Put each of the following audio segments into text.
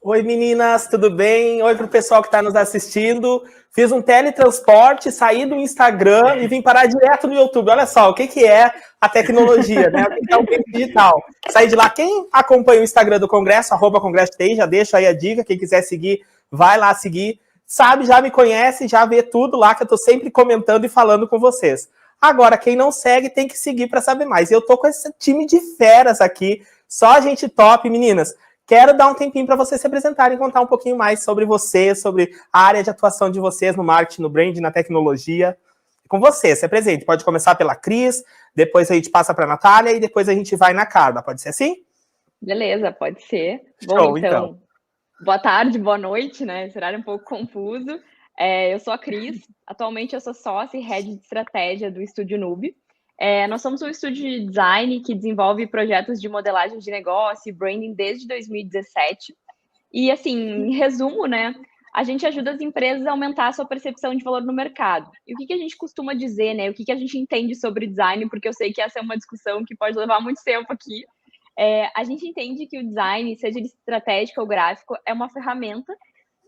Oi, meninas, tudo bem? Oi para o pessoal que está nos assistindo. Fiz um teletransporte, saí do Instagram e vim parar direto no YouTube. Olha só, o que é a tecnologia, né? O que é o meio digital? Saí de lá. Quem acompanha o Instagram do Congresso, @CongressoTI, já deixa aí a dica. Quem quiser seguir, vai lá seguir. Sabe, já me conhece, já vê tudo lá que eu estou sempre comentando e falando com vocês. Agora, quem não segue tem que seguir para saber mais. E eu tô com esse time de feras aqui, só gente top, meninas. Quero dar um tempinho para vocês se apresentarem e contar um pouquinho mais sobre vocês, sobre a área de atuação de vocês no marketing, no branding, na tecnologia. Com você, se apresente. Pode começar pela Cris, depois a gente passa para a Natália e depois a gente vai na Carla. Pode ser assim? Beleza, pode ser. Show, Bom, então, boa tarde, boa noite, né? Esse horário é um pouco confuso. Eu sou a Cris, atualmente eu sou sócia e head de estratégia do Estúdio Nube. Nós somos um estúdio de design que desenvolve projetos de modelagem de negócio e branding desde 2017. E, assim, em resumo, né, a gente ajuda as empresas a aumentar a sua percepção de valor no mercado. E o que a gente costuma dizer, né? O que a gente entende sobre design, porque eu sei que essa é uma discussão que pode levar muito tempo aqui. A gente entende que o design, seja ele estratégico ou gráfico, é uma ferramenta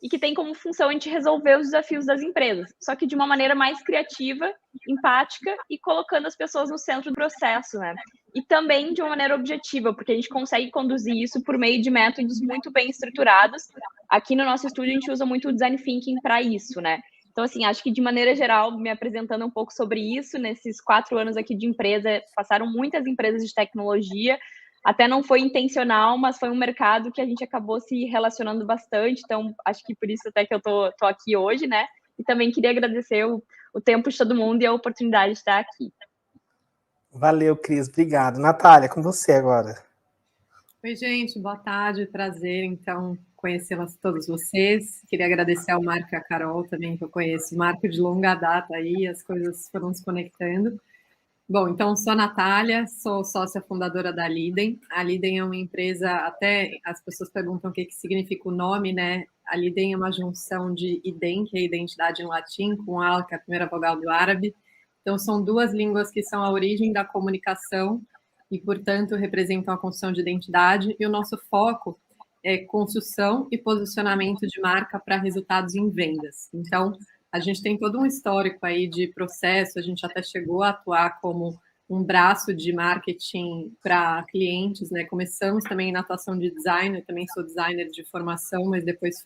e que tem como função a gente resolver os desafios das empresas, só que de uma maneira mais criativa, empática e colocando as pessoas no centro do processo, né? E também de uma maneira objetiva, porque a gente consegue conduzir isso por meio de métodos muito bem estruturados. Aqui no nosso estúdio a gente usa muito o design thinking para isso, né? Então, assim, acho que de maneira geral, me apresentando um pouco sobre isso, nesses 4 anos aqui de empresa, passaram muitas empresas de tecnologia, até não foi intencional, mas foi um mercado que a gente acabou se relacionando bastante, então acho que por isso até que eu tô aqui hoje, né? E também queria agradecer o tempo de todo mundo e a oportunidade de estar aqui. Valeu, Cris, obrigado. Natália, com você agora. Oi, gente, boa tarde, prazer, então, conhecê-las todos vocês. Queria agradecer ao Marco e à Carol também, que eu conheço. O Marco de longa data aí, as coisas foram se conectando. Bom, então, sou a Natália, sou sócia fundadora da Liden. A Liden é uma empresa, até as pessoas perguntam o que significa o nome, né? A Liden é uma junção de idem, que é identidade em latim, com al, que é a primeira vogal do árabe. Então, são duas línguas que são a origem da comunicação e, portanto, representam a construção de identidade. E o nosso foco é construção e posicionamento de marca para resultados em vendas. Então, a gente tem todo um histórico aí de processo, a gente até chegou a atuar como um braço de marketing para clientes, né? Começamos também na atuação de design, eu também sou designer de formação, mas depois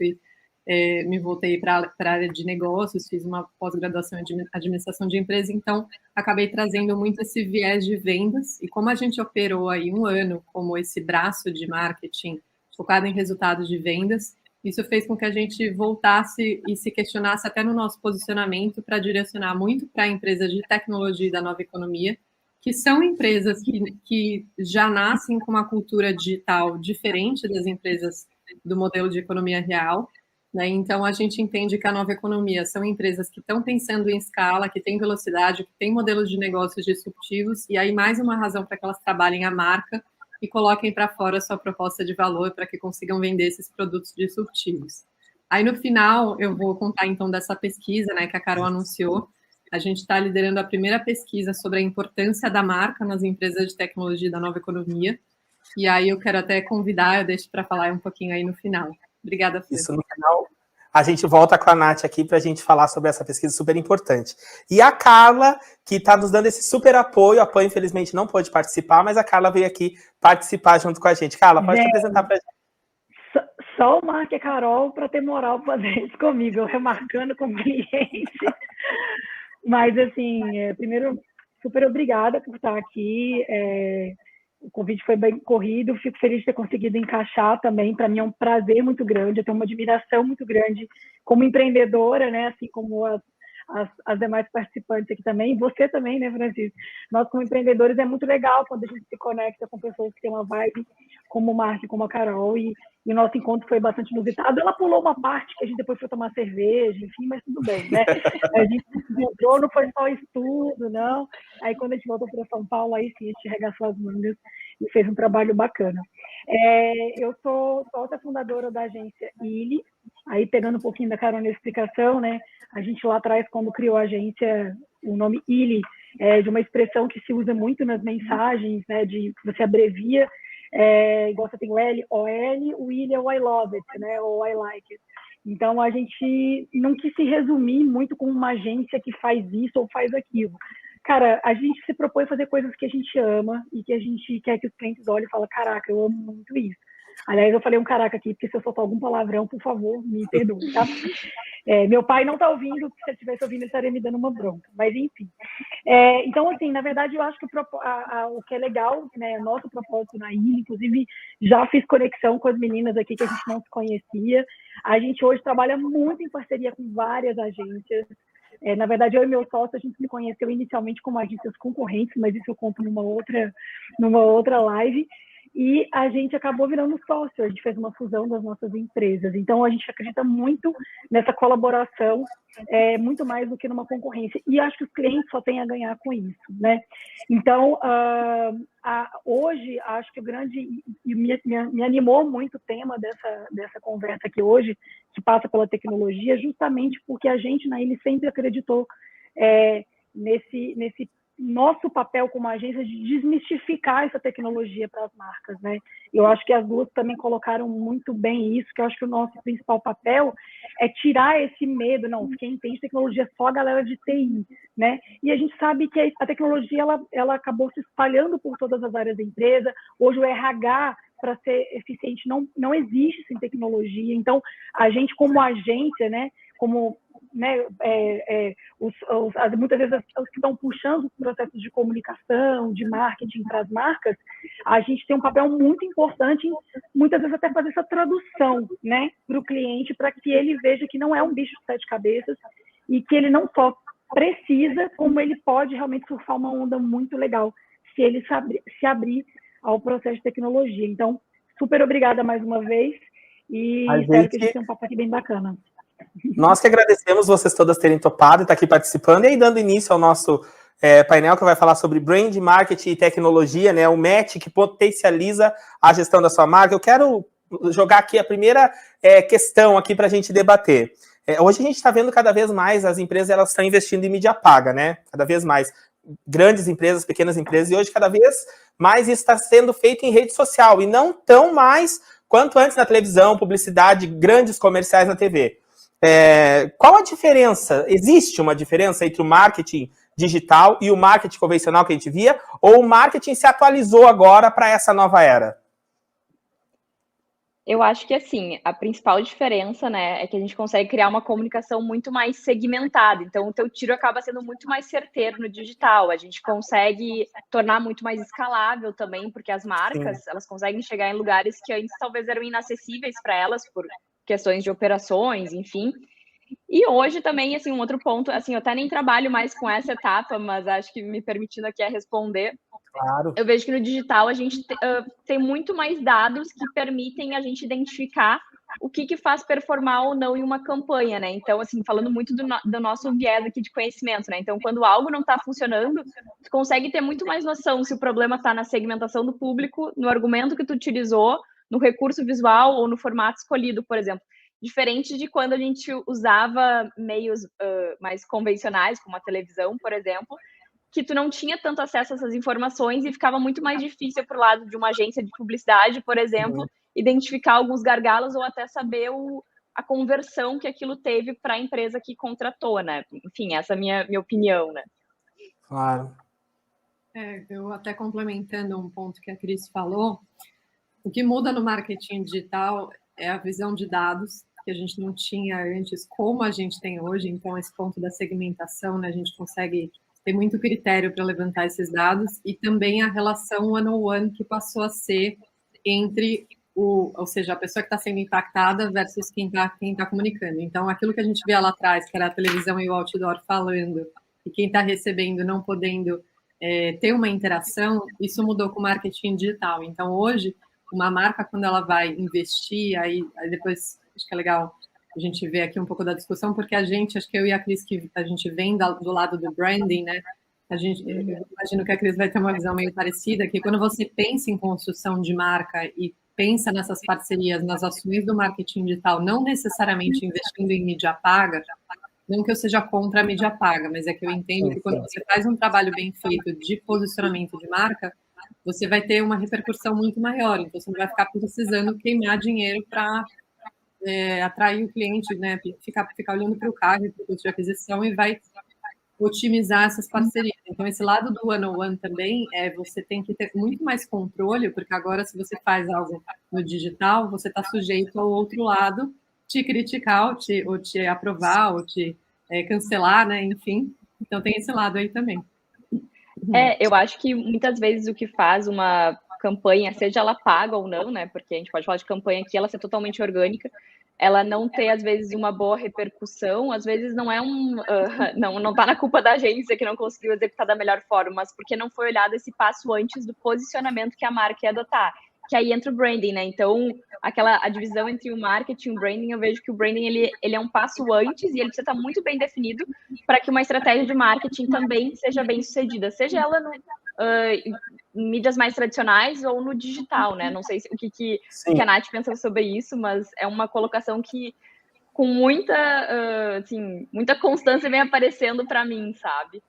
me voltei para a área de negócios, fiz uma pós-graduação em administração de empresa, então acabei trazendo muito esse viés de vendas, e como a gente operou aí 1 ano como esse braço de marketing focado em resultados de vendas, isso fez com que a gente voltasse e se questionasse até no nosso posicionamento para direcionar muito para empresas de tecnologia e da nova economia, que são empresas que já nascem com uma cultura digital diferente das empresas do modelo de economia real, né? Então, a gente entende que a nova economia são empresas que estão pensando em escala, que têm velocidade, que têm modelos de negócios disruptivos, e aí mais uma razão para que elas trabalhem a marca e coloquem para fora a sua proposta de valor para que consigam vender esses produtos disruptivos. Aí, no final, eu vou contar, então, dessa pesquisa, né, que a Carol anunciou. A gente está liderando a primeira pesquisa sobre a importância da marca nas empresas de tecnologia da nova economia. E aí eu quero até convidar, eu deixo para falar um pouquinho aí no final. Obrigada, Fê. Isso no final. A gente volta com a Nath aqui para a gente falar sobre essa pesquisa super importante. E a Carla, que está nos dando esse super apoio. A Pan, infelizmente, não pôde participar, mas a Carla veio aqui participar junto com a gente. Carla, pode te apresentar para a gente. Só o Marco e a Carol para ter moral para fazer isso comigo, eu remarcando com o cliente. Mas, assim, primeiro, super obrigada por estar aqui. O convite foi bem corrido, fico feliz de ter conseguido encaixar também. Para mim é um prazer muito grande, eu tenho uma admiração muito grande como empreendedora, né? Assim como as demais participantes aqui também, você também, né, Francisco? Nós, como empreendedores, é muito legal quando a gente se conecta com pessoas que têm uma vibe como o Marco e como a Carol, e o nosso encontro foi bastante inusitado. Ela pulou uma parte que a gente depois foi tomar cerveja, enfim, mas tudo bem, né? A gente se encontrou, não foi só estudo, não. Aí, quando a gente voltou para São Paulo, aí sim, a gente arregaçou as mangas e fez um trabalho bacana. Eu sou sócia fundadora da agência ILI, aí pegando um pouquinho da Carol na explicação, né? A gente lá atrás, quando criou a agência, o nome ILI é de uma expressão que se usa muito nas mensagens, né? De você abrevia igual você tem o L, O-L, o Will é o I love it, né? Ou I like it. Então, a gente não quis se resumir muito com uma agência que faz isso ou faz aquilo. Cara, a gente se propõe a fazer coisas que a gente ama e que a gente quer que os clientes olhem e falem, caraca, eu amo muito isso. Aliás, eu falei um caraca aqui, porque se eu soltar algum palavrão, por favor, me perdoe, tá? Meu pai não tá ouvindo, se ele estivesse ouvindo, ele estaria me dando uma bronca. Mas, enfim. Então, assim, na verdade, eu acho que o que é legal, né, nosso propósito na ilha, inclusive, já fiz conexão com as meninas aqui que a gente não se conhecia. A gente hoje trabalha muito em parceria com várias agências. Na verdade, eu e meu sócio, a gente se conheceu inicialmente como agências concorrentes, mas isso eu conto numa outra live. E a gente acabou virando sócio, a gente fez uma fusão das nossas empresas. Então, a gente acredita muito nessa colaboração, muito mais do que numa concorrência. E acho que os clientes só têm a ganhar com isso, né? Então, hoje, acho que o grande... E me animou muito o tema dessa conversa aqui hoje, que passa pela tecnologia, justamente porque a gente, na ilha, sempre acreditou nesse nosso papel como agência de desmistificar essa tecnologia para as marcas, né? Eu acho que as duas também colocaram muito bem isso, que eu acho que o nosso principal papel é tirar esse medo, não, quem entende tecnologia é só a galera de TI, né? E a gente sabe que a tecnologia, ela acabou se espalhando por todas as áreas da empresa. Hoje o RH, para ser eficiente, não existe sem tecnologia. Então, a gente como agência, né, como... né, muitas vezes os que estão puxando os processos de comunicação, de marketing para as marcas, a gente tem um papel muito importante em, muitas vezes, até fazer essa tradução, né, para o cliente, para que ele veja que não é um bicho de 7 cabeças e que ele não só precisa, como ele pode realmente surfar uma onda muito legal se ele se abrir ao processo de tecnologia. Então, super obrigada mais uma vez e espero que a gente tenha um papo aqui bem bacana. Nós que agradecemos vocês todas terem topado e estar aqui participando, e aí dando início ao nosso painel que vai falar sobre brand, marketing e tecnologia, né? O match que potencializa a gestão da sua marca. Eu quero jogar aqui a primeira questão aqui para a gente debater. Hoje a gente está vendo cada vez mais as empresas, elas estão investindo em mídia paga, né? Cada vez mais. Grandes empresas, pequenas empresas, e hoje cada vez mais isso está sendo feito em rede social, e não tão mais quanto antes na televisão, publicidade, grandes comerciais na TV. Qual a diferença? Existe uma diferença entre o marketing digital e o marketing convencional que a gente via? Ou o marketing se atualizou agora para essa nova era? Eu acho que, assim, a principal diferença, né, é que a gente consegue criar uma comunicação muito mais segmentada. Então, o teu tiro acaba sendo muito mais certeiro no digital. A gente consegue tornar muito mais escalável também, porque as marcas, elas conseguem chegar em lugares que antes talvez eram inacessíveis para elas por questões de operações, enfim. E hoje também, assim, um outro ponto, assim, eu até nem trabalho mais com essa etapa, mas acho que me permitindo aqui responder. Claro. Eu vejo que no digital a gente tem muito mais dados que permitem a gente identificar o que faz performar ou não em uma campanha, né? Então, assim, falando muito do nosso viés aqui de conhecimento, né? Então, quando algo não está funcionando, tu consegue ter muito mais noção se o problema está na segmentação do público, no argumento que tu utilizou, no recurso visual ou no formato escolhido, por exemplo. Diferente de quando a gente usava meios mais convencionais, como a televisão, por exemplo, que tu não tinha tanto acesso a essas informações e ficava muito mais difícil para o lado de uma agência de publicidade, por exemplo, identificar alguns gargalos ou até saber a conversão que aquilo teve para a empresa que contratou, né? Enfim, essa é a minha opinião, né? Claro. Eu até complementando um ponto que a Cris falou, o que muda no marketing digital é a visão de dados, que a gente não tinha antes, como a gente tem hoje. Então, esse ponto da segmentação, né, a gente consegue ter muito critério para levantar esses dados, e também a relação one-on-one que passou a ser entre ou seja, a pessoa que está sendo impactada versus quem tá comunicando. Então, aquilo que a gente via lá atrás, que era a televisão e o outdoor falando, e quem está recebendo não podendo ter uma interação, isso mudou com o marketing digital. Então, hoje, uma marca, quando ela vai investir, aí depois, acho que é legal a gente ver aqui um pouco da discussão, porque a gente, acho que eu e a Cris, que a gente vem do lado do branding, né? Eu imagino que a Cris vai ter uma visão meio parecida, que quando você pensa em construção de marca e pensa nessas parcerias, nas ações do marketing digital, não necessariamente investindo em mídia paga, não que eu seja contra a mídia paga, mas é que eu entendo que quando você faz um trabalho bem feito de posicionamento de marca, você vai ter uma repercussão muito maior. Então, você não vai ficar precisando queimar dinheiro para atrair o cliente, né? Ficar olhando para o carro, para o custo de aquisição e vai otimizar essas parcerias. Então, esse lado do one-on-one também, você tem que ter muito mais controle, porque agora, se você faz algo no digital, você está sujeito ao outro lado te criticar, ou te aprovar, ou te cancelar, né? Enfim, então tem esse lado aí também. Eu acho que muitas vezes o que faz uma campanha, seja ela paga ou não, né? Porque a gente pode falar de campanha aqui, ela ser totalmente orgânica, ela não ter, às vezes, uma boa repercussão, às vezes não é não tá na culpa da agência que não conseguiu executar da melhor forma, mas porque não foi olhado esse passo antes do posicionamento que a marca ia adotar, que aí entra o branding, né? Então, a divisão entre o marketing e o branding, eu vejo que o branding, ele é um passo antes e ele precisa estar muito bem definido para que uma estratégia de marketing também seja bem sucedida, seja ela em mídias mais tradicionais ou no digital, né? Não sei o que a Nath pensa sobre isso, mas é uma colocação que com muita constância vem aparecendo para mim, sabe?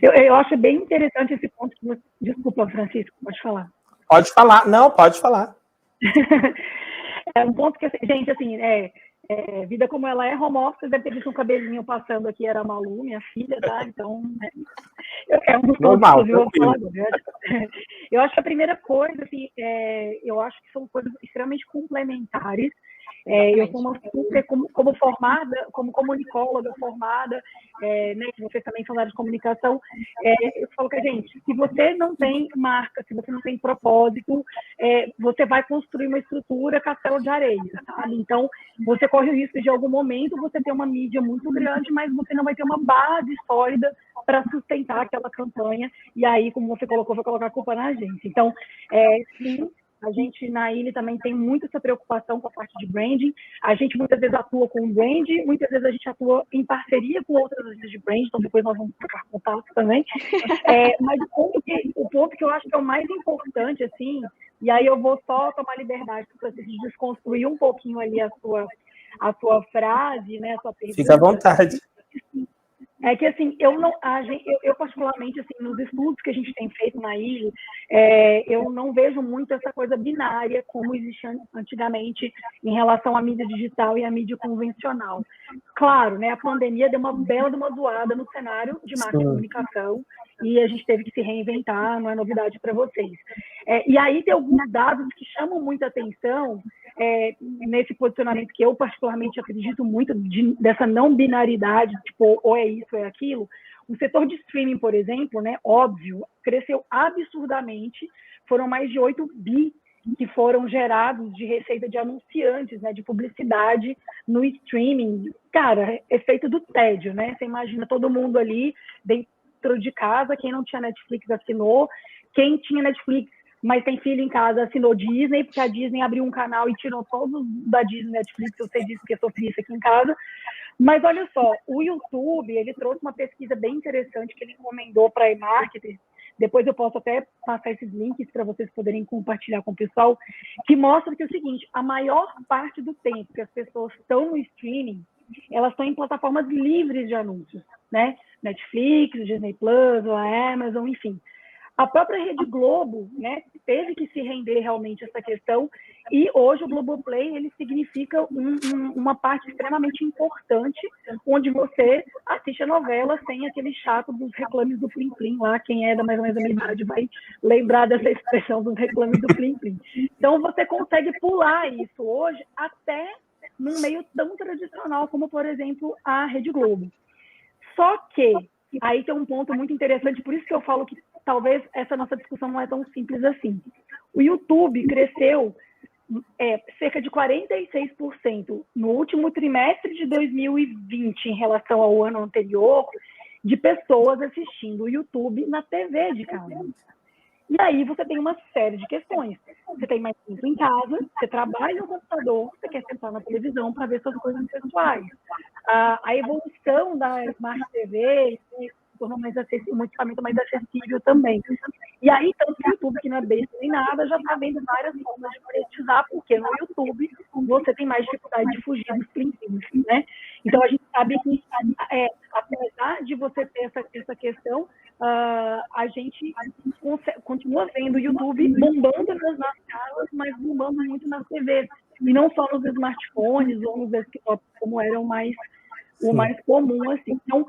Eu acho bem interessante esse ponto que você... Desculpa, Francisco, pode falar. Pode falar. Não, pode falar. É um ponto que, gente, assim, vida como ela é, home office, deve ter visto um cabelinho passando aqui, era a Malu, minha filha, tá? Então, é um dos pontos que eu vou falar agora. Eu acho que a primeira coisa, assim, eu acho que são coisas extremamente complementares. Eu como formada, como comunicóloga formada, né, que vocês também falaram de comunicação, eu falo que, gente, se você não tem marca, se você não tem propósito, você vai construir uma estrutura castelo de areia, sabe? Então, você corre o risco de, em algum momento, você ter uma mídia muito grande, mas você não vai ter uma base sólida para sustentar aquela campanha, e aí, como você colocou, vai colocar a culpa na agência. Então, sim, a gente, na Ilha, também tem muito essa preocupação com a parte de branding. A gente, muitas vezes, atua com o brand, muitas vezes a gente atua em parceria com outras agências de brand, então depois nós vamos trocar contato também. Mas o ponto que eu acho que é o mais importante, assim, e aí eu vou só tomar liberdade para você desconstruir um pouquinho ali a sua frase, né, a sua pergunta. Fica à vontade. É que, assim, eu particularmente, assim, nos estudos que a gente tem feito na ilha, eu não vejo muito essa coisa binária como existia antigamente em relação à mídia digital e à mídia convencional. Claro, né, a pandemia deu uma bela de uma zoada no cenário de marketing e comunicação e a gente teve que se reinventar, não é novidade para vocês. E aí tem alguns dados que chamam muita atenção nesse posicionamento que eu particularmente acredito muito dessa não binaridade, tipo, ou é isso, ou é aquilo. O setor de streaming, por exemplo, né, óbvio, cresceu absurdamente, foram mais de 8 bi que foram gerados de receita de anunciantes, né, de publicidade no streaming. Cara, efeito do tédio, né? Você imagina todo mundo ali dentro de casa, quem não tinha Netflix assinou, quem tinha Netflix mas tem filho em casa, assinou Disney, porque a Disney abriu um canal e tirou todos da Disney Netflix, eu sei disso porque eu sofri isso aqui em casa. Mas olha só, o YouTube, ele trouxe uma pesquisa bem interessante que ele encomendou para a eMarketer, depois eu posso até passar esses links para vocês poderem compartilhar com o pessoal, que mostra que é o seguinte, a maior parte do tempo que as pessoas estão no streaming, elas estão em plataformas livres de anúncios, né? Netflix, Disney Plus, a Amazon, enfim. A própria Rede Globo, né, teve que se render realmente a essa questão e hoje o Globoplay ele significa uma parte extremamente importante onde você assiste a novela sem aquele chato dos reclames do Plim Plim lá, quem é da mais ou menos da minha idade vai lembrar dessa expressão dos reclames do Plim Plim. Então você consegue pular isso hoje até num meio tão tradicional como, por exemplo, a Rede Globo. Só que aí tem um ponto muito interessante, por isso que eu falo que talvez essa nossa discussão não é tão simples assim. O YouTube cresceu cerca de 46% no último trimestre de 2020 em relação ao ano anterior, de pessoas assistindo o YouTube na TV de casa. E aí você tem uma série de questões. Você tem mais tempo em casa, você trabalha no computador, você quer sentar na televisão para ver suas coisas pessoais. A evolução da Smart TV, forma mais acessível, um equipamento mais acessível também. E aí, tanto que o YouTube, que não é besta nem nada, já está vendo várias formas de monetizar, porque no YouTube você tem mais dificuldade de fugir dos princípios, né? Então, a gente sabe que, apesar de você ter essa questão, a gente continua vendo o YouTube bombando nas casas, mas bombando muito nas TVs. E não só nos smartphones ou nos desktops, como era o mais comum, assim. Então,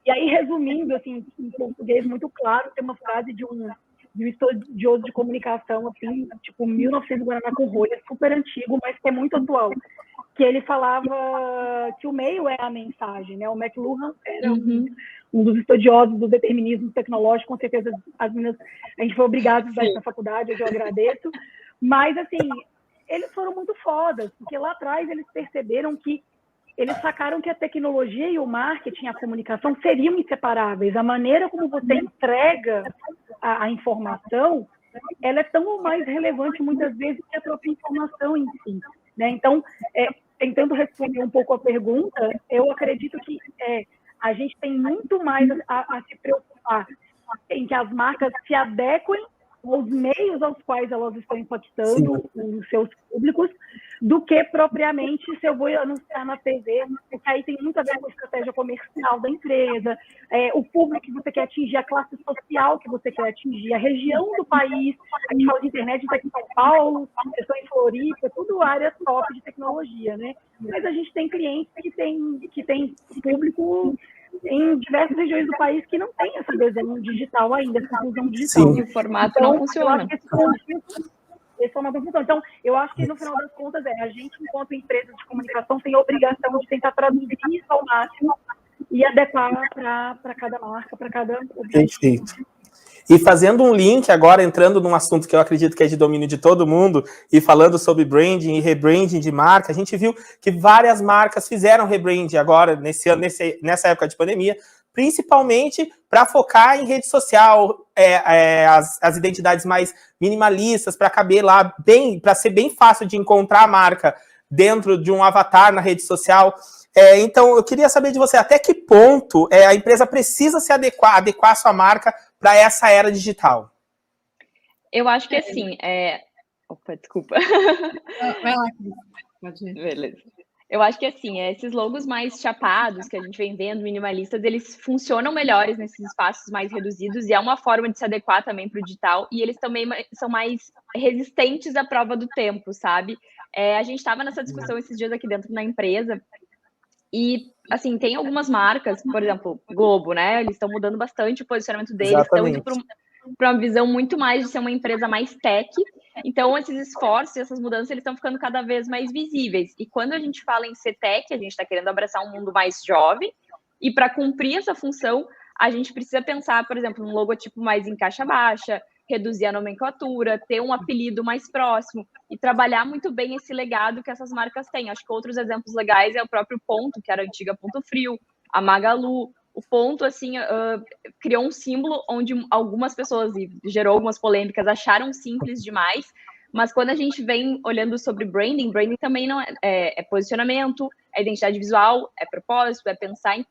e aí, resumindo, assim, em português muito claro, tem uma frase de um estudioso de comunicação, assim, tipo 1900 Guaraná com rolha, super antigo, mas que é muito atual, que ele falava que o meio é a mensagem, né? O McLuhan era um dos estudiosos do determinismo tecnológico, com certeza a gente foi obrigado a estudar isso na faculdade, eu agradeço, mas, assim, eles foram muito fodas, porque lá atrás eles perceberam que eles sacaram que a tecnologia e o marketing, a comunicação, seriam inseparáveis. A maneira como você entrega a informação, ela é tão mais relevante, muitas vezes, que a própria informação em si, né? Então, tentando responder um pouco a pergunta, eu acredito que a gente tem muito mais a se preocupar em que as marcas se adequem aos meios aos quais elas estão impactando os seus públicos, do que propriamente se eu vou anunciar na TV, porque aí tem muito a ver com a estratégia comercial da empresa, o público que você quer atingir, a classe social que você quer atingir, a região do país. A gente fala de internet, a gente está aqui em São Paulo, eu estou em Floripa, tudo área top de tecnologia, né? Mas a gente tem clientes que tem público em diversas regiões do país que não tem essa adesão digital ainda, essa inclusão digital. Sim, o formato não funciona. Esse é uma função. Então, eu acho que, no final das contas, a gente, enquanto empresa de comunicação, tem a obrigação de tentar traduzir isso ao máximo e adequar para cada marca, para cada objetivo. Perfeito. E fazendo um link agora, entrando num assunto que eu acredito que é de domínio de todo mundo, e falando sobre branding e rebranding de marca, a gente viu que várias marcas fizeram rebranding agora, nessa época de pandemia, principalmente para focar em rede social, as identidades mais minimalistas, para caber lá para ser bem fácil de encontrar a marca dentro de um avatar na rede social. Então, eu queria saber de você, até que ponto a empresa precisa se adequar a sua marca para essa era digital? Eu acho que assim, Opa, desculpa. Vai lá, pode ir. Beleza. Eu acho que assim, esses logos mais chapados que a gente vem vendo, minimalistas, eles funcionam melhores nesses espaços mais reduzidos e é uma forma de se adequar também para o digital, e eles também são mais resistentes à prova do tempo, sabe? A gente estava nessa discussão esses dias aqui dentro na empresa e, assim, tem algumas marcas, por exemplo, Globo, né? Eles estão mudando bastante o posicionamento deles, estão indo para uma visão muito mais de ser uma empresa mais tech. Então, esses esforços e essas mudanças, eles estão ficando cada vez mais visíveis. E quando a gente fala em ser tech, a gente está querendo abraçar um mundo mais jovem. E para cumprir essa função, a gente precisa pensar, por exemplo, num logotipo mais em caixa baixa, reduzir a nomenclatura, ter um apelido mais próximo e trabalhar muito bem esse legado que essas marcas têm. Acho que outros exemplos legais é o próprio Ponto, que era a antiga Ponto Frio, a Magalu. O Ponto, assim, criou um símbolo onde algumas pessoas, e gerou algumas polêmicas, acharam simples demais, mas quando a gente vem olhando sobre branding também não é posicionamento, é identidade visual, é propósito, é pensar em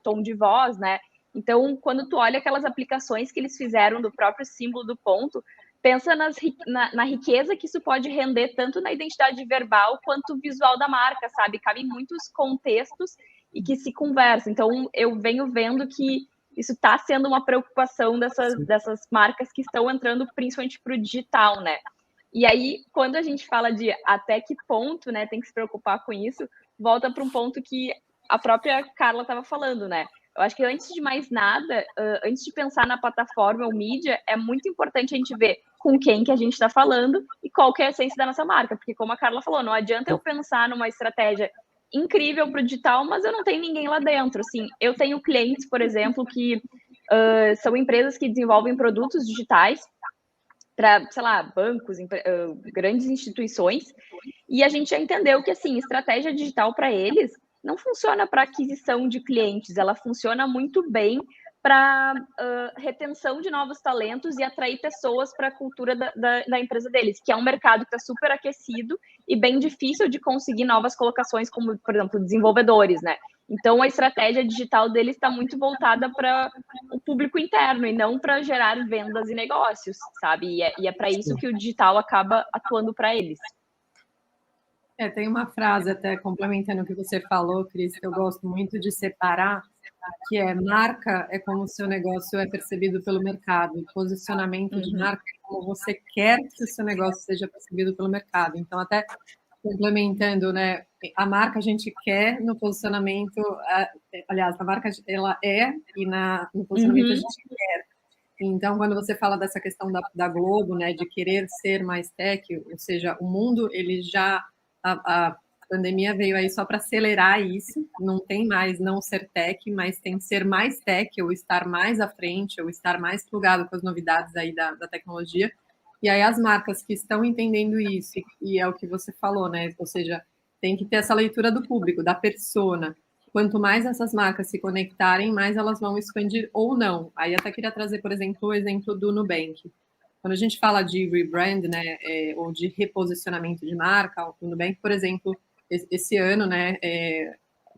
tom de voz, né? Então, quando tu olha aquelas aplicações que eles fizeram do próprio símbolo do Ponto, pensa na riqueza que isso pode render, tanto na identidade verbal quanto visual da marca, sabe? Cabe muitos contextos e que se conversam. Então, eu venho vendo que isso está sendo uma preocupação dessas marcas que estão entrando principalmente para o digital, né? E aí, quando a gente fala de até que ponto, né, tem que se preocupar com isso, volta para um ponto que a própria Carla estava falando, né? Eu acho que antes de mais nada, antes de pensar na plataforma ou mídia, é muito importante a gente ver com quem que a gente está falando e qual que é a essência da nossa marca. Porque, como a Carla falou, não adianta eu pensar numa estratégia incrível para o digital, mas eu não tenho ninguém lá dentro. Assim, eu tenho clientes, por exemplo, que são empresas que desenvolvem produtos digitais para, sei lá, bancos, grandes instituições, e a gente já entendeu que, assim, estratégia digital para eles não funciona para aquisição de clientes, ela funciona muito bem para retenção de novos talentos e atrair pessoas para a cultura da empresa deles, que é um mercado que está super aquecido e bem difícil de conseguir novas colocações, como, por exemplo, desenvolvedores, né? Então, a estratégia digital deles está muito voltada para o público interno e não para gerar vendas e negócios, sabe? E é para isso que o digital acaba atuando para eles. Tem uma frase até complementando o que você falou, Cris, que eu gosto muito de separar, que é: marca é como o seu negócio é percebido pelo mercado, posicionamento de marca é como você quer que o seu negócio seja percebido pelo mercado. Então, até complementando, né, a marca a gente quer no posicionamento, aliás, a marca ela é, e no posicionamento a gente quer. Então, quando você fala dessa questão da Globo, né, de querer ser mais tech, ou seja, o mundo, ele já, a pandemia veio aí só para acelerar isso, não tem mais não ser tech, mas tem ser mais tech, ou estar mais à frente, ou estar mais plugado com as novidades aí da tecnologia. E aí as marcas que estão entendendo isso, e é o que você falou, né, ou seja, tem que ter essa leitura do público, da persona. Quanto mais essas marcas se conectarem, mais elas vão expandir ou não. Aí até queria trazer, por exemplo, o exemplo do Nubank. Quando a gente fala de rebrand, né, ou de reposicionamento de marca, o Nubank, por exemplo, esse ano, né,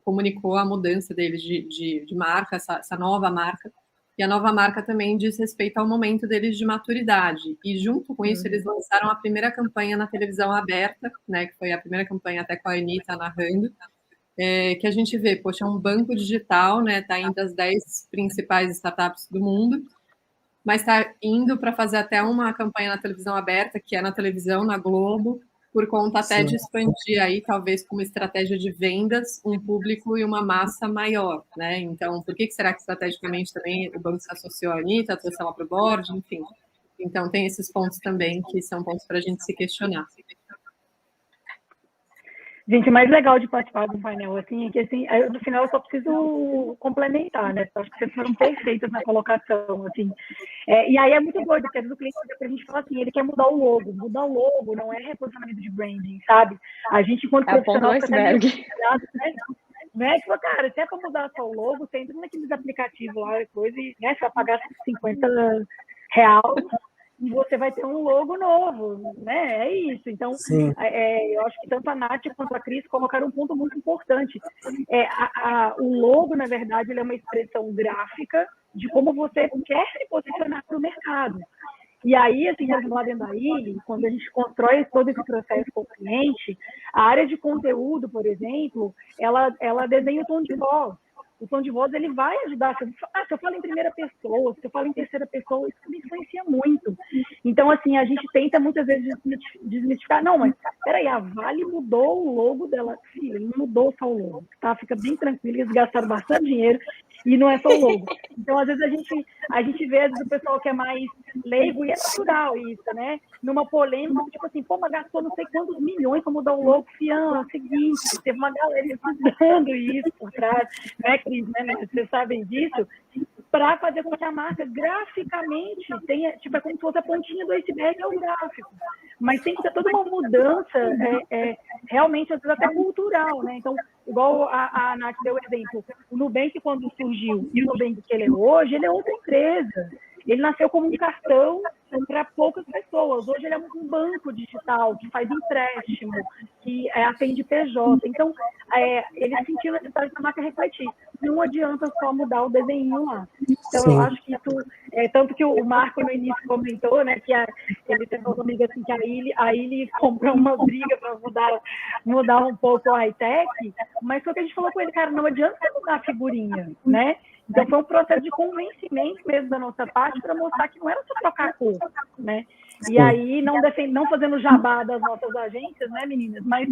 comunicou a mudança deles de marca, essa nova marca. E a nova marca também diz respeito ao momento deles de maturidade. E junto com isso, eles lançaram a primeira campanha na televisão aberta, né, que foi a primeira campanha até com a Anitta narrando, que a gente vê, poxa, um banco digital, né, tá entre as 10 principais startups do mundo, mas está indo para fazer até uma campanha na televisão aberta, que é na televisão, na Globo, por conta até de expandir aí, talvez com uma estratégia de vendas, um público e uma massa maior, né? Então, por que será que estrategicamente também o banco se associou à Anitta, trouxe ela para o board, enfim. Então, tem esses pontos também que são pontos para a gente se questionar. Gente, o mais legal de participar do painel, assim, é que, assim, no final eu só preciso complementar, né? Acho que vocês foram perfeitos na colocação, assim. E aí é muito doido, porque às vezes o cliente a gente fala assim, ele quer mudar o logo. Mudar o logo não é reposicionamento de branding, sabe? A gente, enquanto profissional, fica até né? Tipo, cara, se é para mudar só o logo, você entra naqueles aplicativos lá, coisa, e, né, você vai pagar R$50 e você vai ter um logo novo, né? É isso. Então, eu acho que tanto a Nath quanto a Cris colocaram um ponto muito importante. O logo, na verdade, ele é uma expressão gráfica de como você quer se posicionar para o mercado. E aí, assim, lá dentro da ilha, quando a gente constrói todo esse processo com o cliente, a área de conteúdo, por exemplo, ela desenha o tom de voz. O tom de voz, ele vai ajudar. Se eu falo em primeira pessoa, se eu falo em terceira pessoa, isso me influencia muito. Então, assim, a gente tenta muitas vezes desmistificar. Não, mas peraí, a Vale mudou o logo dela. Sim, ele não mudou só o logo, tá? Fica bem tranquilo, eles gastaram bastante dinheiro e não é só o logo. Então, às vezes, a gente vê, às vezes, o pessoal que é mais leigo, e é natural isso, né? Numa polêmica, tipo assim, pô, mas gastou não sei quantos milhões para mudar o logo. Fian, é o seguinte, teve uma galera estudando isso por trás, né, Cris, né? Vocês sabem disso, para fazer com que a marca graficamente tenha, tipo, é como se fosse a pontinha do iceberg, é o gráfico. Mas tem que ter toda uma mudança, realmente, às vezes, até cultural, né? Então, igual a Nath deu o exemplo, o Nubank, quando surgiu, e o Nubank que ele é hoje, ele é outra empresa. Ele nasceu como um cartão para poucas pessoas. Hoje ele é um banco digital que faz empréstimo, que atende PJ. Então, ele sentiu a necessidade da marca refletir. Não adianta só mudar o desenho lá. Então, eu acho que isso... tanto que o Marco, no início, comentou, né, que ele falou comigo assim, que a Ilha comprou uma briga para mudar um pouco a high-tech, mas foi o que a gente falou com ele, cara, não adianta mudar a figurinha, né? Então, foi um processo de convencimento mesmo da nossa parte para mostrar que não era só trocar a cor, né? E aí, não fazendo jabá das nossas agências, né, meninas? Mas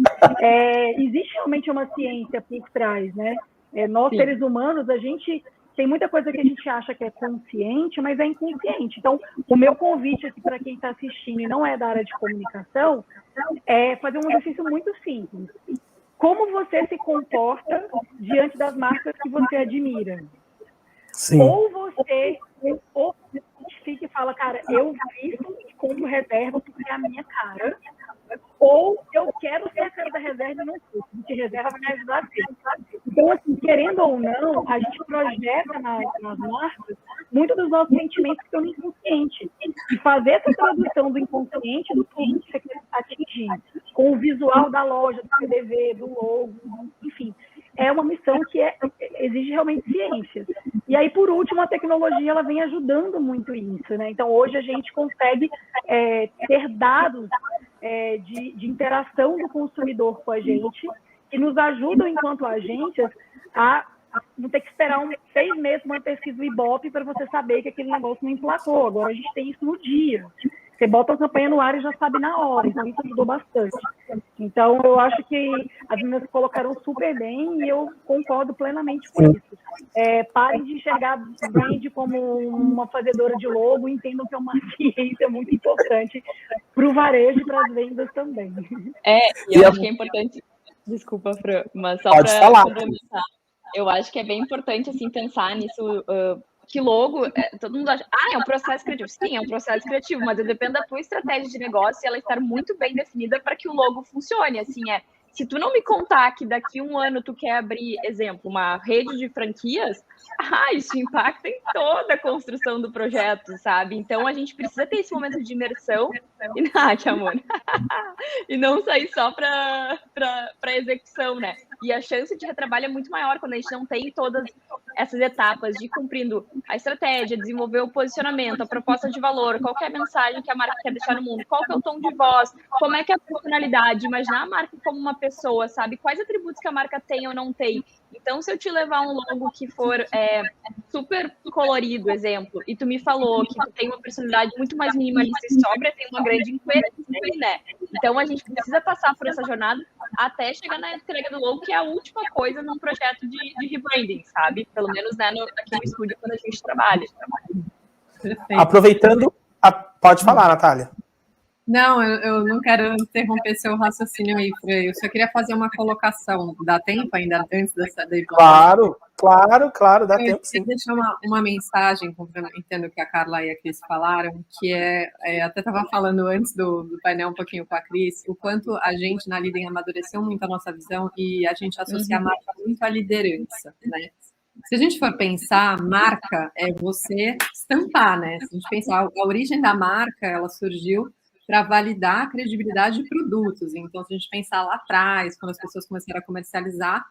existe realmente uma ciência por trás, né? Nós, seres humanos, a gente tem muita coisa que a gente acha que é consciente, mas é inconsciente. Então, o meu convite aqui para quem está assistindo e não é da área de comunicação é fazer um exercício muito simples. Como você se comporta diante das marcas que você admira? Sim. Ou você fica e fala, cara, eu visto e compro reserva porque é a minha cara, ou eu quero ser a cara da reserva e não sou, porque reserva vai me ajudar a ser. Então, assim, querendo ou não, a gente projeta nas marcas muito dos nossos sentimentos que estão no inconsciente. E fazer essa tradução do inconsciente do cliente que você quer atingir, com o visual da loja, do PDV, do logo, enfim, é uma missão que exige realmente ciência. E aí, por último, a tecnologia ela vem ajudando muito isso, né? Então, hoje a gente consegue ter dados de interação do consumidor com a gente, que nos ajudam, enquanto agências, a não ter que esperar 6 meses uma pesquisa do Ibope para você saber que aquele negócio não emplacou. Agora a gente tem isso no dia. Você bota a campanha no ar e já sabe na hora, então isso ajudou bastante. Então, eu acho que as meninas colocaram super bem e eu concordo plenamente com isso. Parem de enxergar a brand como uma fazedora de logo e entendam que é uma ciência muito importante para o varejo e para as vendas também. Eu acho que é importante... Desculpa, Fran, mas só para complementar. Eu acho que é bem importante, assim, pensar nisso, que logo, todo mundo acha, é um processo criativo. Sim, é um processo criativo, mas depende da tua estratégia de negócio e ela estar muito bem definida para que o logo funcione, assim, se tu não me contar que daqui a 1 ano tu quer abrir, exemplo, uma rede de franquias, isso impacta em toda a construção do projeto, sabe? Então, a gente precisa ter esse momento de imersão que amor. E não sair só para execução, né? E a chance de retrabalho é muito maior quando a gente não tem todas essas etapas de ir cumprindo a estratégia, desenvolver o posicionamento, a proposta de valor, qual que é a mensagem que a marca quer deixar no mundo, qual que é o tom de voz, como é que é a personalidade, imaginar a marca como uma pessoa, sabe? Quais atributos que a marca tem ou não tem. Então, se eu te levar um logo que for super colorido, exemplo, e tu me falou que tu tem uma personalidade muito mais minimalista e sóbria, tem uma grande incoerência, né? Então, a gente precisa passar por essa jornada até chegar na entrega do logo, que é a última coisa num projeto de rebranding, sabe? Pelo menos, né, aqui no estúdio, quando a gente trabalha. Perfeito. Aproveitando... Pode falar, Natália. Não, eu não quero interromper seu raciocínio aí, Fran. Eu só queria fazer uma colocação. Dá tempo ainda antes dessa... Claro, dá tempo sim. Eu queria deixar uma mensagem, complementando o que a Carla e a Cris falaram, que até estava falando antes do painel um pouquinho com a Cris, o quanto a gente na Lidem amadureceu muito a nossa visão e a gente associa a marca muito à liderança, né? Se a gente for pensar, marca é você estampar, né? Se a gente pensar, a origem da marca, ela surgiu para validar a credibilidade de produtos. Então, se a gente pensar lá atrás, quando as pessoas começaram a comercializar,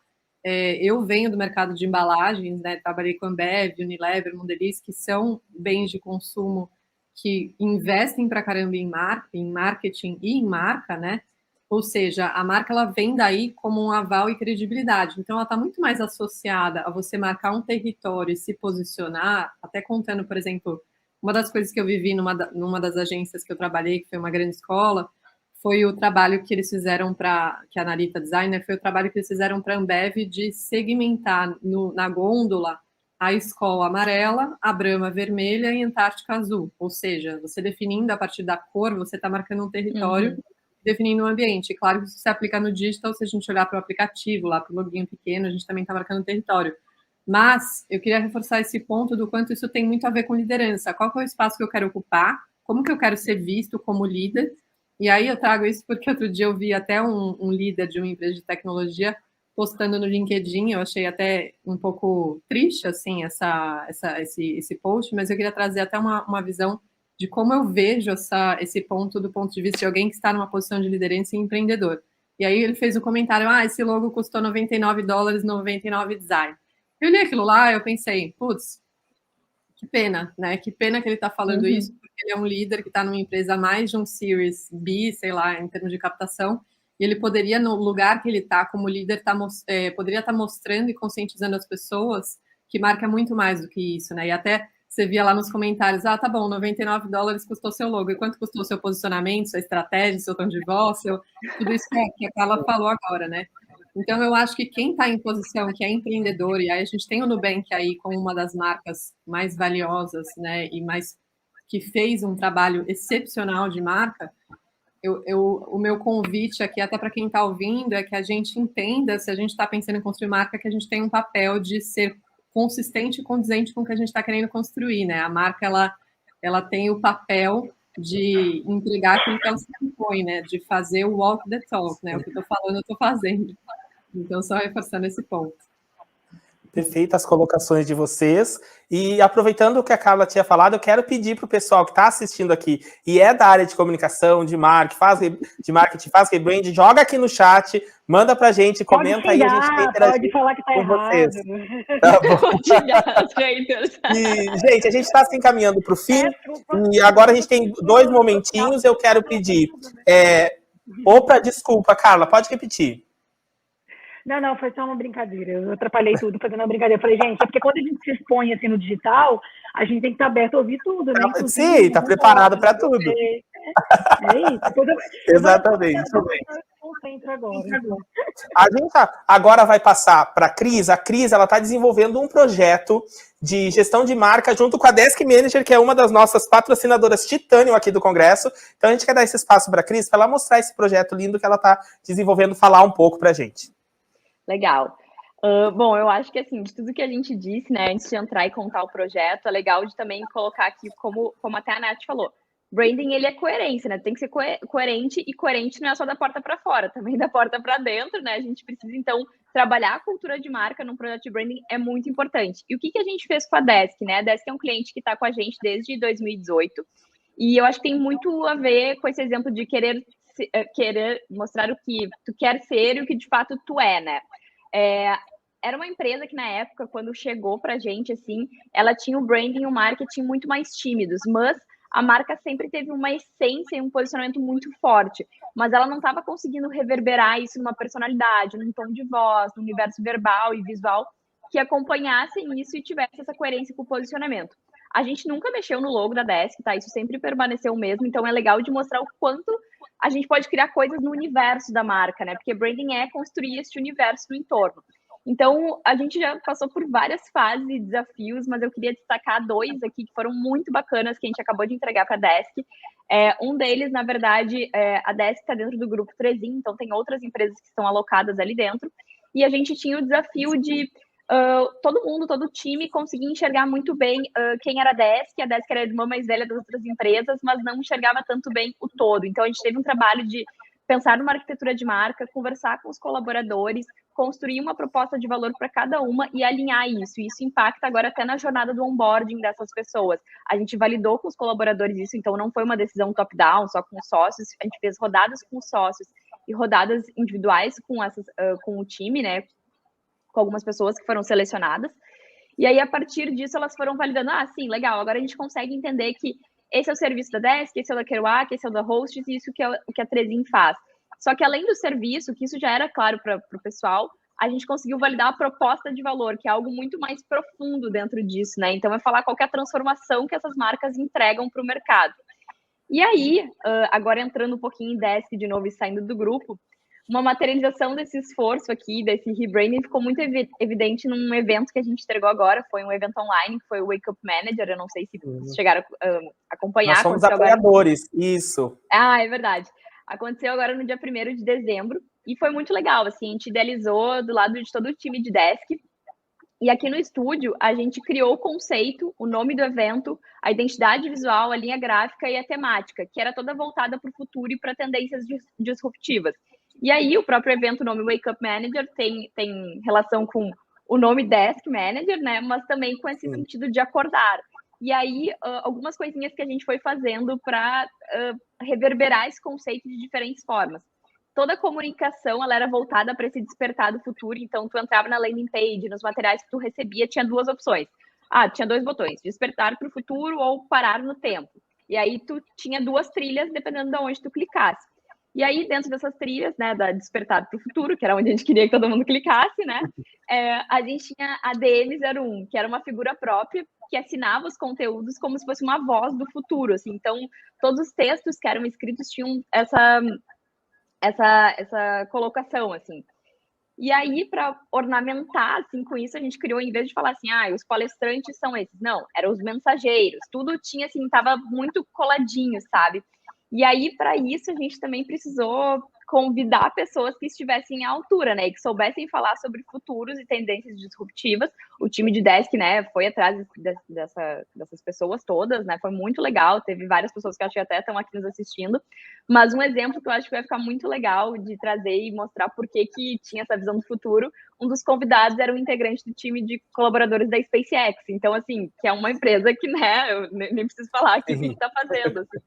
eu venho do mercado de embalagens, né? Trabalhei com Ambev, Unilever, Mondelez, que são bens de consumo que investem pra caramba em marketing e em marca, né? Ou seja, a marca ela vem daí como um aval e credibilidade. Então, ela está muito mais associada a você marcar um território e se posicionar, até contando, por exemplo, uma das coisas que eu vivi numa das agências que eu trabalhei, que foi uma grande escola, foi o trabalho que eles fizeram que a Narita Designer, foi o trabalho que eles fizeram para a Ambev de segmentar na gôndola a Skol amarela, a Brahma vermelha e a Antártica azul. Ou seja, você definindo a partir da cor, você está marcando um território, definindo um ambiente. E claro que isso se aplica no digital, se a gente olhar para o aplicativo, lá para o login pequeno, a gente também está marcando um território. Mas eu queria reforçar esse ponto do quanto isso tem muito a ver com liderança. Qual que é o espaço que eu quero ocupar? Como que eu quero ser visto como líder? E aí eu trago isso porque outro dia eu vi até um líder de uma empresa de tecnologia postando no LinkedIn, eu achei até um pouco triste, assim, esse post, mas eu queria trazer até uma visão de como eu vejo esse ponto do ponto de vista de alguém que está numa posição de liderança e empreendedor. E aí ele fez um comentário, esse logo custou $99, 99 design. Eu li aquilo lá, eu pensei, putz, que pena, né? Que pena que ele está falando isso, porque ele é um líder que está numa empresa mais de um Series B, sei lá, em termos de captação, e ele poderia, no lugar que ele está como líder, poderia estar mostrando e conscientizando as pessoas que marca muito mais do que isso, né? E até você via lá nos comentários, tá bom, $99 custou seu logo, e quanto custou seu posicionamento, sua estratégia, seu tom de voz, tudo isso que a Carla falou agora, né? Então, eu acho que quem está em posição, que é empreendedor, e aí a gente tem o Nubank aí como uma das marcas mais valiosas, né, e que fez um trabalho excepcional de marca, o meu convite aqui, até para quem está ouvindo, é que a gente entenda, se a gente está pensando em construir marca, que a gente tem um papel de ser consistente e condizente com o que a gente está querendo construir, né? A marca, ela tem o papel de entregar aquilo que ela se impõe, né? De fazer o walk the talk, né? O que eu estou falando, eu estou fazendo. Então, só reforçando esse ponto. Perfeitas colocações de vocês. E aproveitando o que a Carla tinha falado, eu quero pedir para o pessoal que está assistindo aqui e é da área de comunicação, de marketing, faz rebrand, joga aqui no chat, manda para a gente, comenta aí, a gente quer interagir pode falar que tá com errado. vocês. Tá bom. Pode xingar os haters. E, gente, a gente está se encaminhando para o fim e agora a gente tem 2 momentinhos. Eu quero pedir. Opa, desculpa, Carla, pode repetir. Não, foi só uma brincadeira. Eu atrapalhei tudo fazendo uma brincadeira. Eu falei, gente, é porque quando a gente se expõe assim no digital, a gente tem que estar aberto a ouvir tudo, né? Sim, está preparado para tudo. É isso. Exatamente. A gente agora vai passar para a Cris. A Cris, ela está desenvolvendo um projeto de gestão de marca junto com a Desk Manager, que é uma das nossas patrocinadoras titânio aqui do Congresso. Então a gente quer dar esse espaço para a Cris, para ela mostrar esse projeto lindo que ela está desenvolvendo, falar um pouco para a gente. Legal. Bom, eu acho que, assim, de tudo que a gente disse, né, antes de entrar e contar o projeto, é legal de também colocar aqui, como até a Nath falou, branding, ele é coerência, né, tem que ser coerente, e coerente não é só da porta para fora, também da porta para dentro, né, a gente precisa, então, trabalhar a cultura de marca num projeto de branding é muito importante. E o que a gente fez com a Desk, né, a Desk é um cliente que está com a gente desde 2018, e eu acho que tem muito a ver com esse exemplo de querer mostrar o que tu quer ser e o que de fato tu é, né? Era uma empresa que na época, quando chegou pra gente, assim, ela tinha o branding e o marketing muito mais tímidos, mas a marca sempre teve uma essência e um posicionamento muito forte, mas ela não estava conseguindo reverberar isso numa personalidade, num tom de voz, num universo verbal e visual que acompanhassem isso e tivesse essa coerência com o posicionamento. A gente nunca mexeu no logo da Desk, tá? Isso sempre permaneceu o mesmo, então é legal de mostrar o quanto a gente pode criar coisas no universo da marca, né? Porque branding é construir esse universo no entorno. Então, a gente já passou por várias fases e desafios, mas eu queria destacar 2 aqui que foram muito bacanas, que a gente acabou de entregar para a Desk. Um deles, na verdade, a Desk está dentro do grupo Trezin, então tem outras empresas que estão alocadas ali dentro, e a gente tinha o desafio de todo o time conseguia enxergar muito bem quem era a Desk era a irmã mais velha das outras empresas, mas não enxergava tanto bem o todo. Então, a gente teve um trabalho de pensar numa arquitetura de marca, conversar com os colaboradores, construir uma proposta de valor para cada uma e alinhar isso. E isso impacta agora até na jornada do onboarding dessas pessoas. A gente validou com os colaboradores isso, então não foi uma decisão top-down, só com os sócios. A gente fez rodadas com os sócios e rodadas individuais com o time, né? Com algumas pessoas que foram selecionadas. E aí, a partir disso, elas foram validando, sim, legal, agora a gente consegue entender que esse é o serviço da Desk, esse é o da Kerouac, esse é o da Hosts, e isso que é o que a Trezin faz. Só que, além do serviço, que isso já era claro para o pessoal, a gente conseguiu validar a proposta de valor, que é algo muito mais profundo dentro disso, né? Então, é falar qual que é a transformação que essas marcas entregam para o mercado. E aí, agora entrando um pouquinho em Desk de novo e saindo do grupo, uma materialização desse esforço aqui, desse rebranding, ficou muito evidente num evento que a gente entregou agora, foi um evento online, que foi o Wake Up Manager, eu não sei se vocês chegaram a acompanhar. Nós somos apoiadores, isso. É verdade. Aconteceu agora no dia 1º de dezembro, e foi muito legal, assim, a gente idealizou do lado de todo o time de Desk, e aqui no estúdio a gente criou o conceito, o nome do evento, a identidade visual, a linha gráfica e a temática, que era toda voltada para o futuro e para tendências disruptivas. E aí, o próprio evento, o nome Wake Up Manager, tem relação com o nome Desk Manager, né? Mas também com esse sentido de acordar. E aí, algumas coisinhas que a gente foi fazendo para reverberar esse conceito de diferentes formas. Toda a comunicação, ela era voltada para esse despertar do futuro. Então, tu entrava na landing page, nos materiais que tu recebia, tinha 2 opções. Tinha 2 botões, despertar para o futuro ou parar no tempo. E aí, tu tinha 2 trilhas, dependendo de onde tu clicasse. E aí, dentro dessas trilhas, né, da Despertar para o Futuro, que era onde a gente queria que todo mundo clicasse, né, a gente tinha a DM01, que era uma figura própria que assinava os conteúdos como se fosse uma voz do futuro, assim. Então, todos os textos que eram escritos tinham essa colocação, assim. E aí, para ornamentar, assim, com isso, a gente criou, em vez de falar assim, os palestrantes são esses, não, eram os mensageiros, tudo tinha, assim, tava muito coladinho, sabe? E aí, para isso, a gente também precisou convidar pessoas que estivessem à altura, né, e que soubessem falar sobre futuros e tendências disruptivas. O time de Desk, né, foi atrás dessas pessoas todas, né, foi muito legal, teve várias pessoas que acho que até estão aqui nos assistindo, mas um exemplo que eu acho que vai ficar muito legal de trazer e mostrar por que tinha essa visão do futuro, um dos convidados era um integrante do time de colaboradores da SpaceX, então, assim, que é uma empresa que, né, eu nem preciso falar aqui o que está fazendo, assim.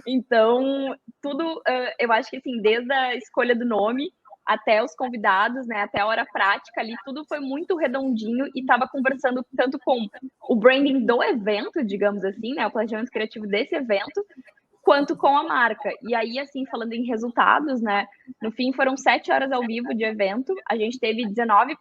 Então, tudo, eu acho que, assim, desde a escolha do nome até os convidados, né, até a hora prática ali, tudo foi muito redondinho e estava conversando tanto com o branding do evento, digamos assim, né, o planejamento criativo desse evento, quanto com a marca. E aí, assim, falando em resultados, né, no fim foram 7 horas ao vivo de evento, a gente teve 19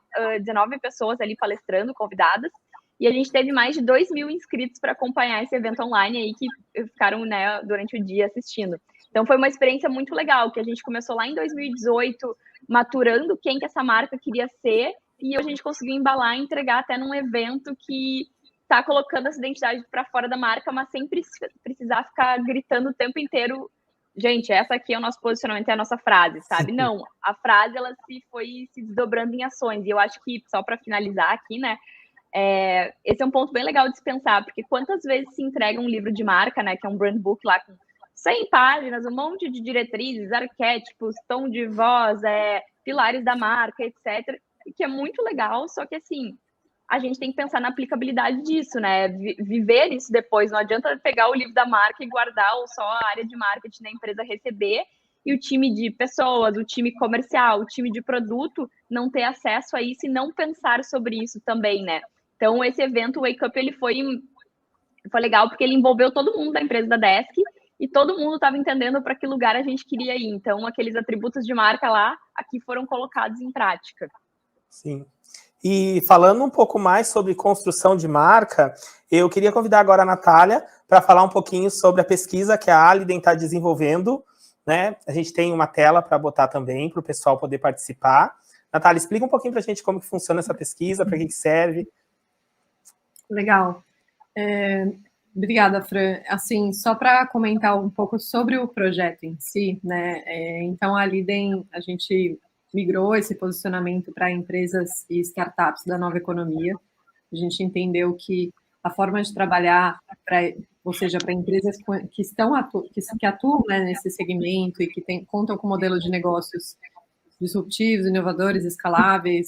pessoas ali palestrando, convidadas, e a gente teve mais de 2.000 inscritos para acompanhar esse evento online aí, que ficaram, né, durante o dia assistindo. Então, foi uma experiência muito legal, que a gente começou lá em 2018, maturando quem que essa marca queria ser, e a gente conseguiu embalar e entregar até num evento que está colocando essa identidade para fora da marca, mas sem precisar ficar gritando o tempo inteiro, gente, essa aqui é o nosso posicionamento, é a nossa frase, sabe? Não, a frase, ela foi se desdobrando em ações, e eu acho que, só para finalizar aqui, né, esse é um ponto bem legal de se pensar, porque quantas vezes se entrega um livro de marca, né, que é um brand book lá com 100 páginas, um monte de diretrizes, arquétipos, tom de voz, pilares da marca, etc., que é muito legal, só que, assim, a gente tem que pensar na aplicabilidade disso, né, viver isso depois, não adianta pegar o livro da marca e guardar, ou só a área de marketing da empresa receber, e o time de pessoas, o time comercial, o time de produto não ter acesso a isso e não pensar sobre isso também, né. Então, esse evento, o Wake Up, ele foi legal, porque ele envolveu todo mundo da empresa da Desk, e todo mundo estava entendendo para que lugar a gente queria ir. Então, aqueles atributos de marca lá, aqui foram colocados em prática. Sim. E falando um pouco mais sobre construção de marca, eu queria convidar agora a Natália para falar um pouquinho sobre a pesquisa que a Aliden está desenvolvendo, né? A gente tem uma tela para botar também, para o pessoal poder participar. Natália, explica um pouquinho para a gente como que funciona essa pesquisa, para que serve. Legal. Obrigada, Fran. Assim, só para comentar um pouco sobre o projeto em si, né? Então, a Aliden, a gente migrou esse posicionamento para empresas e startups da nova economia. A gente entendeu que a forma de trabalhar, ou seja, para empresas que atuam, né, nesse segmento e que contam com modelos de negócios disruptivos, inovadores, escaláveis,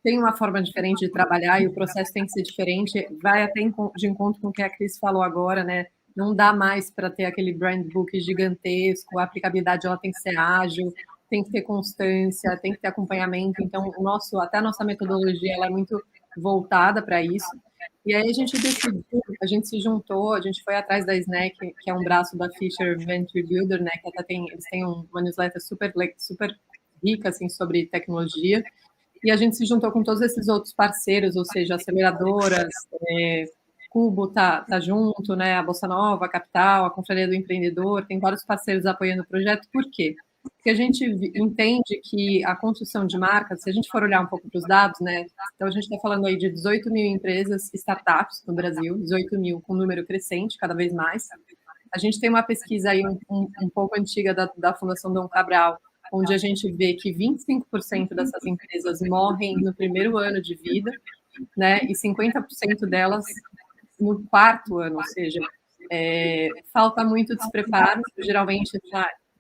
tem uma forma diferente de trabalhar e o processo tem que ser diferente, vai até de encontro com o que a Cris falou agora, né? Não dá mais para ter aquele brand book gigantesco, a aplicabilidade ela tem que ser ágil, tem que ter constância, tem que ter acompanhamento, então até a nossa metodologia ela é muito voltada para isso. E aí a gente decidiu, a gente se juntou, a gente foi atrás da Snack, que é um braço da Fisher Venture Builder, né? Que até eles têm uma newsletter super rica assim, sobre tecnologia. E a gente se juntou com todos esses outros parceiros, ou seja, aceleradoras, Cubo tá junto, né? A Bolsa Nova, a Capital, a Confraria do Empreendedor, tem vários parceiros apoiando o projeto. Por quê? Porque a gente entende que a construção de marcas, se a gente for olhar um pouco para os dados, né? Então, a gente está falando aí de 18 mil empresas, startups no Brasil, 18 mil com número crescente, cada vez mais. A gente tem uma pesquisa aí um pouco antiga da Fundação Dom Cabral, onde a gente vê que 25% dessas empresas morrem no primeiro ano de vida, né? E 50% delas no 4º ano, ou seja, falta muito despreparo. Geralmente,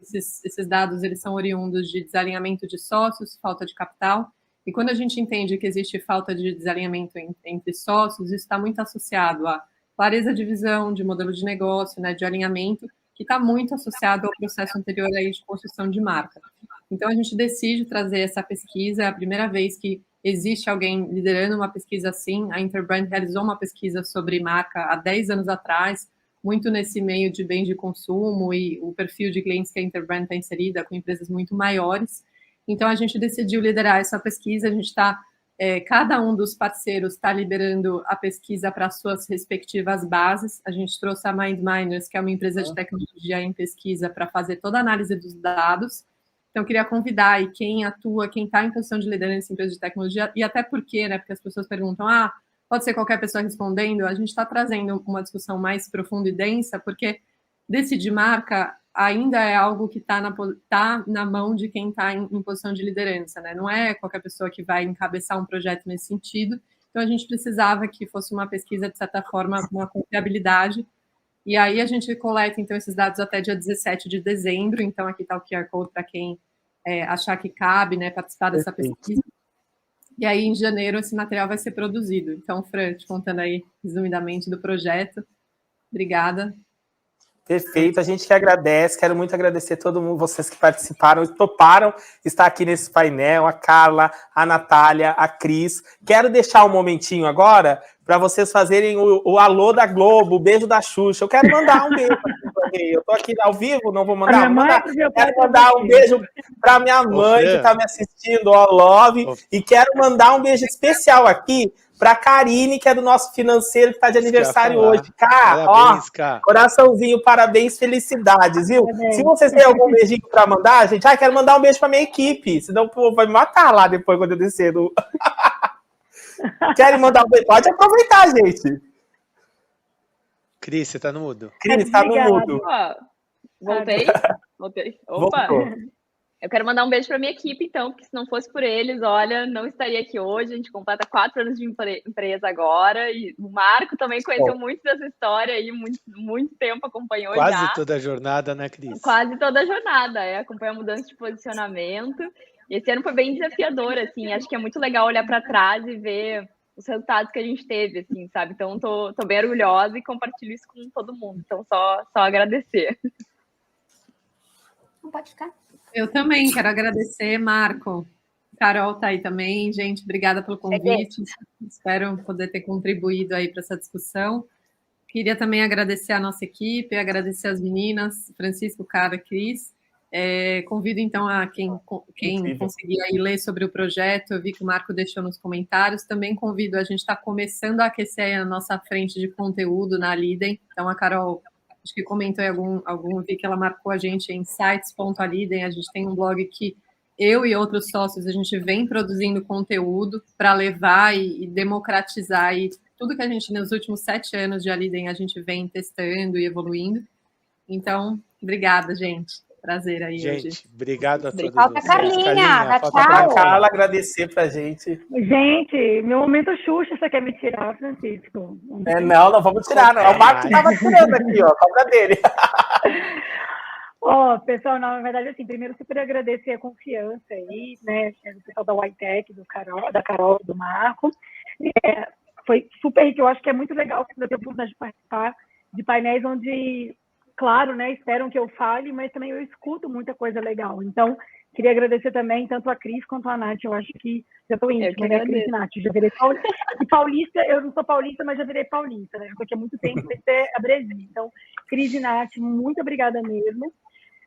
esses dados eles são oriundos de desalinhamento de sócios, falta de capital. E quando a gente entende que existe falta de desalinhamento entre sócios, isso está muito associado a clareza de visão, de modelo de negócio, né, de alinhamento, que está muito associado ao processo anterior aí de construção de marca. Então, a gente decide trazer essa pesquisa, é a primeira vez que existe alguém liderando uma pesquisa assim. A Interbrand realizou uma pesquisa sobre marca há 10 anos atrás, muito nesse meio de bens de consumo e o perfil de clientes que a Interbrand está inserida com empresas muito maiores. Então, a gente decidiu liderar essa pesquisa, a gente está... cada um dos parceiros está liderando a pesquisa para as suas respectivas bases. A gente trouxe a MindMiners, que é uma empresa de tecnologia em pesquisa, para fazer toda a análise dos dados. Então, eu queria convidar aí quem atua, quem está em posição de liderança em empresa de tecnologia, e até porque, né, porque as pessoas perguntam, pode ser qualquer pessoa respondendo, a gente está trazendo uma discussão mais profunda e densa, porque decidir marca ainda é algo que está na mão de quem está em posição de liderança, né? Não é qualquer pessoa que vai encabeçar um projeto nesse sentido. Então, a gente precisava que fosse uma pesquisa, de certa forma, com uma confiabilidade. E aí, a gente coleta, então, esses dados até dia 17 de dezembro. Então, aqui está o QR Code para quem achar que cabe, né, participar dessa pesquisa. E aí, em janeiro, esse material vai ser produzido. Então, Fran, te contando aí, resumidamente, do projeto. Obrigada. Perfeito, a gente que agradece, quero muito agradecer a todo mundo, vocês que participaram e toparam estar aqui nesse painel, a Carla, a Natália, a Cris. Quero deixar um momentinho agora para vocês fazerem o alô da Globo, o beijo da Xuxa. Eu quero mandar um beijo aqui, eu tô aqui ao vivo, não vou mandar, quero mandar um beijo para minha mãe que está me assistindo, ó, Love, e quero mandar um beijo especial aqui para a Karine, que é do nosso financeiro, que está de aniversário hoje. Parabéns, ó, coraçãozinho, parabéns, felicidades, viu? Parabéns. Se vocês têm algum beijinho para mandar, gente, quero mandar um beijo para minha equipe, senão pô, vai me matar lá depois quando eu descer. Querem mandar um beijo? Pode aproveitar, gente. Cris, você está no mudo. Cris, está no mudo. Voltei. Opa! Voltou. Eu quero mandar um beijo para minha equipe, então, porque se não fosse por eles, olha, não estaria aqui hoje. A gente completa 4 anos de empresa agora. E o Marco também conheceu muito dessa história aí, muito tempo acompanhou já. Quase toda a jornada, né, Cris? Quase toda a jornada, acompanha a mudança de posicionamento. E esse ano foi bem desafiador, assim. Acho que é muito legal olhar para trás e ver os resultados que a gente teve, assim, sabe? Então, tô bem orgulhosa e compartilho isso com todo mundo. Então, só agradecer. Não pode ficar. Eu também quero agradecer, Marco. Carol tá aí também. Gente, obrigada pelo convite. Espero poder ter contribuído aí para essa discussão. Queria também agradecer a nossa equipe, agradecer as meninas, Francisco, Cara, Cris. Convido, então, a quem conseguir aí ler sobre o projeto. Eu vi que o Marco deixou nos comentários. Também convido, a gente está começando a aquecer aí a nossa frente de conteúdo na Liden. Então, a Carol... acho que comentou em vi que ela marcou a gente em sites.aliden, a gente tem um blog que eu e outros sócios, a gente vem produzindo conteúdo para levar e democratizar e tudo que a gente, nos últimos 7 anos de Aliden, a gente vem testando e evoluindo. Então, obrigada, gente. Prazer aí gente, hoje. Obrigado a todos Falta vocês. Carlinha, tchau. A Carla agradecer pra gente. Gente, meu momento Xuxa, você quer me tirar, Francisco? Não vamos tirar, não. É o Marco que estava tirando aqui, ó, cobra dele. Pessoal, na verdade, assim, primeiro super agradecer a confiança aí, né, do pessoal da YTech, da Carol, do Marco. Foi super rico, eu acho que é muito legal que eu tenho a oportunidade de participar de painéis onde, claro, né, esperam que eu fale, mas também eu escuto muita coisa legal. Então, queria agradecer também tanto a Cris quanto a Nath. Eu acho que já estou íntima, né, Cris e Nath? Já virei paulista. E paulista, eu não sou paulista, mas já virei paulista, né? Porque há muito tempo vai ser a Brasília. Então, Cris e Nath, muito obrigada mesmo.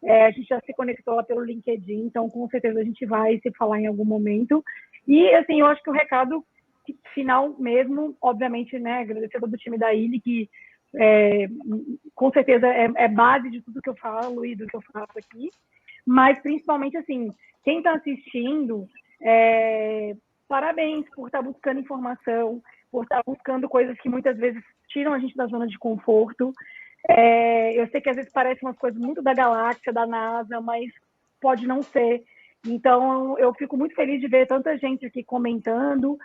A gente já se conectou lá pelo LinkedIn, então com certeza a gente vai se falar em algum momento. E, assim, eu acho que o recado final mesmo, obviamente, né, agradecer todo o time da ILE, que com certeza é base de tudo que eu falo e do que eu faço aqui, mas principalmente, assim, quem está assistindo, parabéns por estar buscando informação, por estar buscando coisas que muitas vezes tiram a gente da zona de conforto. Eu sei que às vezes parecem umas coisas muito da galáxia, da NASA, mas pode não ser. Então, eu fico muito feliz de ver tanta gente aqui comentando,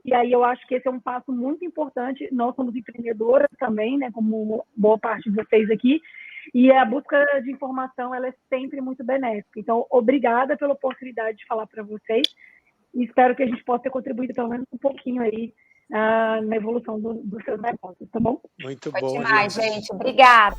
e aí eu acho que esse é um passo muito importante. Nós somos empreendedoras também, né, como boa parte de vocês aqui, e a busca de informação, ela é sempre muito benéfica. Então, obrigada pela oportunidade de falar para vocês, e espero que a gente possa ter contribuído pelo menos um pouquinho aí na evolução dos seus negócios, tá bom? Muito Foi bom, demais, gente. Obrigada.